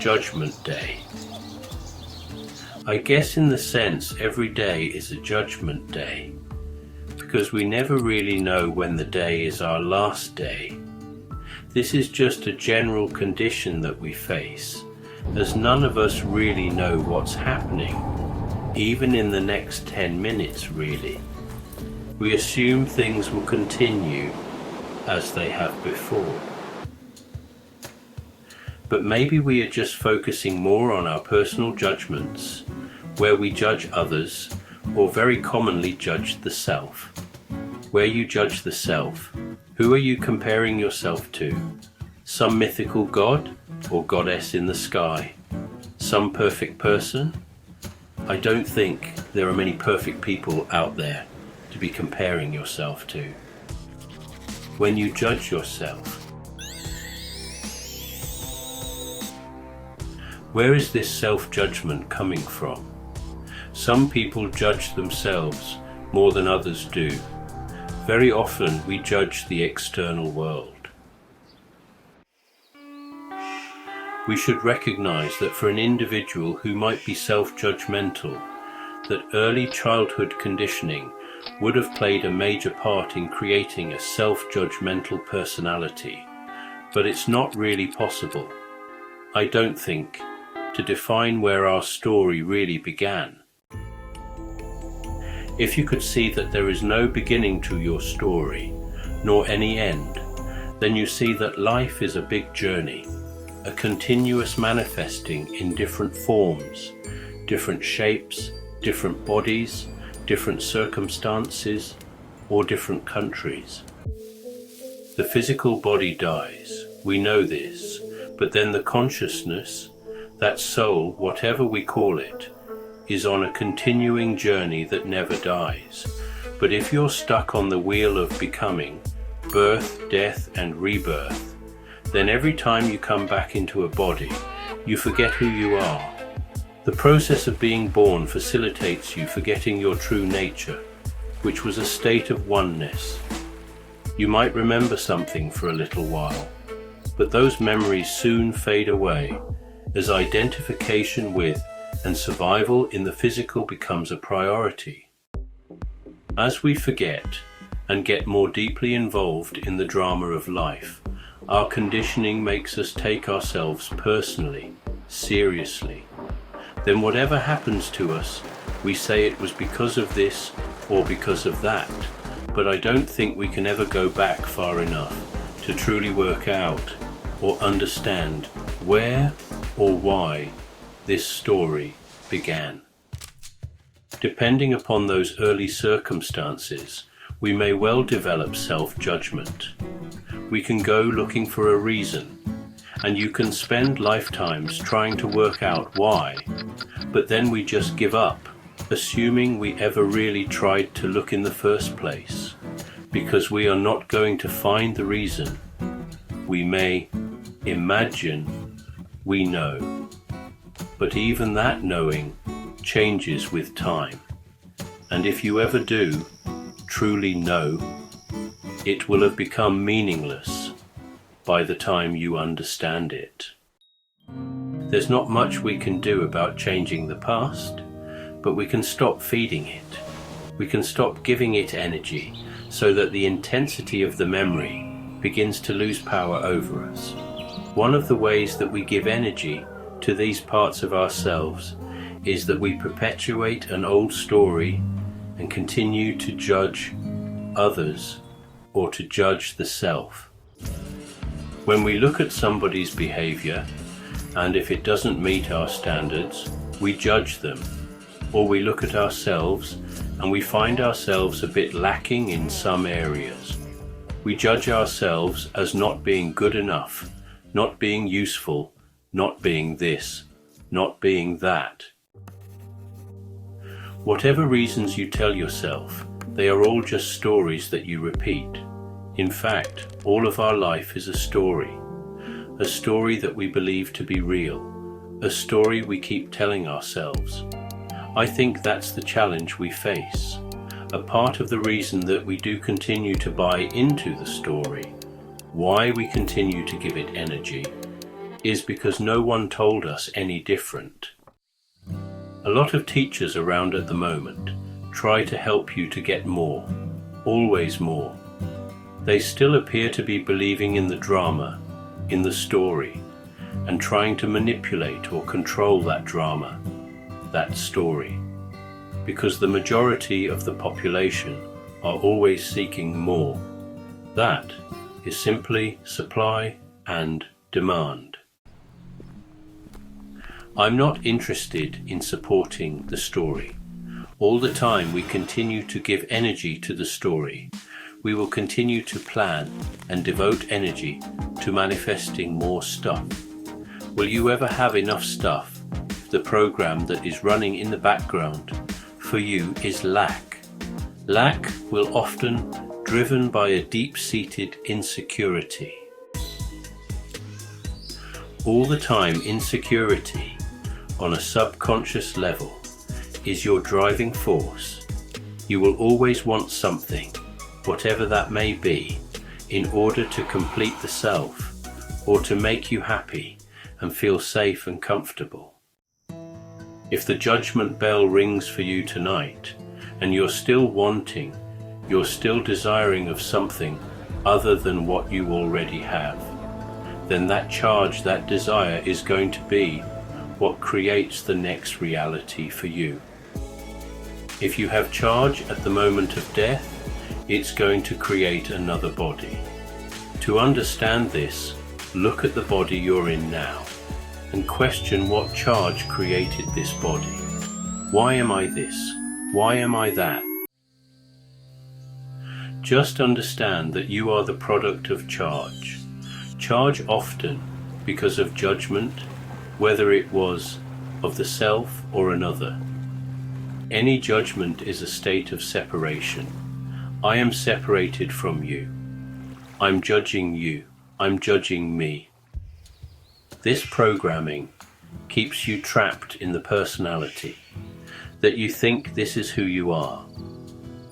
Judgment Day. I guess in the sense every day is a judgment day, because we never really know when the day is our last day. This is just a general condition that we face, as none of us really know what's happening, even in the next 10 minutes really. We assume things will continue as they have before. But maybe we are just focusing more on our personal judgments, where we judge others, or very commonly judge the self. Where you judge the self, who are you comparing yourself to? Some mythical god or goddess in the sky? Some perfect person? I don't think there are many perfect people out there to be comparing yourself to. When you judge yourself, where is this self-judgment coming from? Some people judge themselves more than others do. Very often we judge the external world. We should recognize that for an individual who might be self-judgmental, that early childhood conditioning would have played a major part in creating a self-judgmental personality. But it's not really possible, I don't think, to define where our story really began. If you could see that there is no beginning to your story, nor any end, then you see that life is a big journey, a continuous manifesting in different forms, different shapes, different bodies, different circumstances, or different countries. The physical body dies, we know this, but then the consciousness, that soul, whatever we call it, is on a continuing journey that never dies. But if you're stuck on the wheel of becoming, birth, death, and rebirth, then every time you come back into a body, you forget who you are. The process of being born facilitates you forgetting your true nature, which was a state of oneness. You might remember something for a little while, but those memories soon fade away as identification with and survival in the physical becomes a priority. As we forget and get more deeply involved in the drama of life, our conditioning makes us take ourselves personally, seriously. Then whatever happens to us, we say it was because of this or because of that. But I don't think we can ever go back far enough to truly work out or understand where or why this story began. Depending upon those early circumstances, we may well develop self-judgment. We can go looking for a reason, and you can spend lifetimes trying to work out why, but then we just give up, assuming we ever really tried to look in the first place, because we are not going to find the reason. We may imagine we know, but even that knowing changes with time. And if you ever do truly know, it will have become meaningless by the time you understand it. There's not much we can do about changing the past, but we can stop feeding it. We can stop giving it energy so that the intensity of the memory begins to lose power over us. One of the ways that we give energy to these parts of ourselves is that we perpetuate an old story and continue to judge others or to judge the self. When we look at somebody's behavior, and if it doesn't meet our standards, we judge them, or we look at ourselves and we find ourselves a bit lacking in some areas. We judge ourselves as not being good enough, not being useful, not being this, not being that. Whatever reasons you tell yourself, they are all just stories that you repeat. In fact, all of our life is a story that we believe to be real, a story we keep telling ourselves. I think that's the challenge we face, a part of the reason that we do continue to buy into the story, why we continue to give it energy, is because no one told us any different. A lot of teachers around at the moment try to help you to get more, always more. They still appear to be believing in the drama, in the story, and trying to manipulate or control that drama, that story, because the majority of the population are always seeking more. That is simply supply and demand. I'm not interested in supporting the story. All the time we continue to give energy to the story. We will continue to plan and devote energy to manifesting more stuff. Will you ever have enough stuff if the program that is running in the background for you is lack? Lack will often driven by a deep-seated insecurity. All the time, insecurity on a subconscious level is your driving force. You will always want something, whatever that may be, in order to complete the self or to make you happy and feel safe and comfortable. If the judgment bell rings for you tonight and you're still wanting, you're still desiring of something other than what you already have, then that charge, that desire is going to be what creates the next reality for you. If you have charge at the moment of death, it's going to create another body. To understand this, look at the body you're in now and question what charge created this body. Why am I this? Why am I that? Just understand that you are the product of charge. Charge often because of judgment, whether it was of the self or another. Any judgment is a state of separation. I am separated from you. I'm judging you. I'm judging me. This programming keeps you trapped in the personality, that you think this is who you are.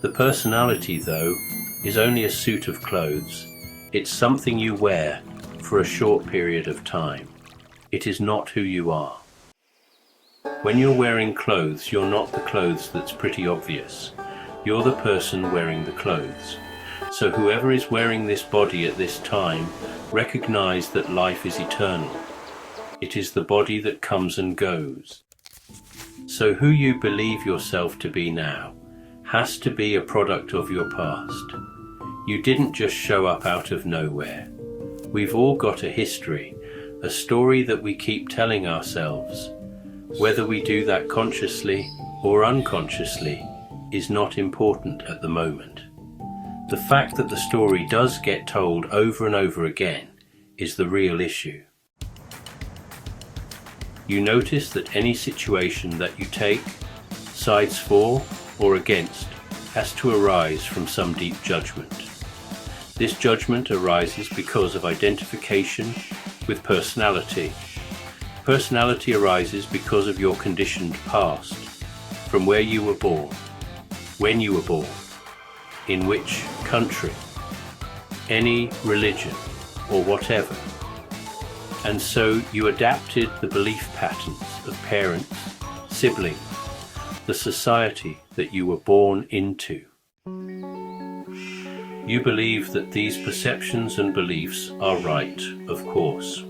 The personality, though, is only a suit of clothes. It's something you wear for a short period of time. It is not who you are. When you're wearing clothes, you're not the clothes that's pretty obvious. You're the person wearing the clothes. So whoever is wearing this body at this time, recognize that life is eternal. It is the body that comes and goes. So who you believe yourself to be now has to be a product of your past. You didn't just show up out of nowhere. We've all got a history, a story that we keep telling ourselves. Whether we do that consciously or unconsciously is not important at the moment. The fact that the story does get told over and over again is the real issue. You notice that any situation that you take, sides for or against, has to arise from some deep judgment. This judgment arises because of identification with personality. Personality arises because of your conditioned past, from where you were born, when you were born, in which country, any religion, or whatever. And so you adapted the belief patterns of parents, siblings, the society that you were born into. You believe that these perceptions and beliefs are right, of course.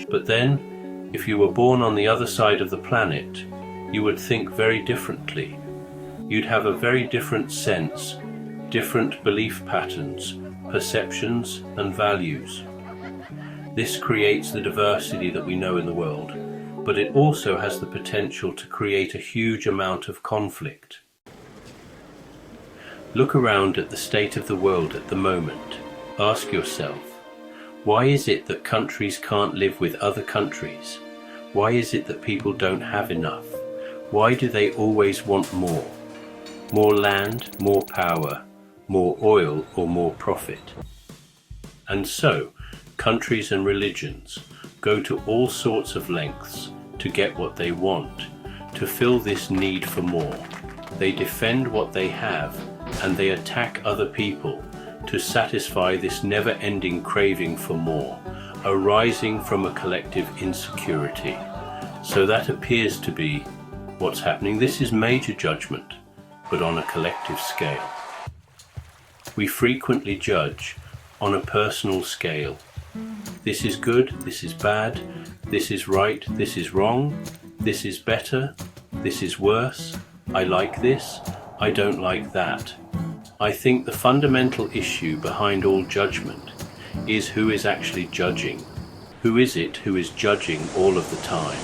But then, if you were born on the other side of the planet, you would think very differently. You'd have a very different sense, different belief patterns, perceptions, and values. This creates the diversity that we know in the world, but it also has the potential to create a huge amount of conflict. Look around at the state of the world at the moment. Ask yourself, why is it that countries can't live with other countries? Why is it that people don't have enough? Why do they always want more? More land, more power, more oil, or more profit? And so, countries and religions go to all sorts of lengths to get what they want, to fill this need for more. They defend what they have, and they attack other people to satisfy this never-ending craving for more, arising from a collective insecurity. So that appears to be what's happening. This is major judgment, but on a collective scale. We frequently judge on a personal scale. This is good, this is bad, this is right, this is wrong, this is better, this is worse, I like this, I don't like that. I think the fundamental issue behind all judgment is who is actually judging. Who is it who is judging all of the time?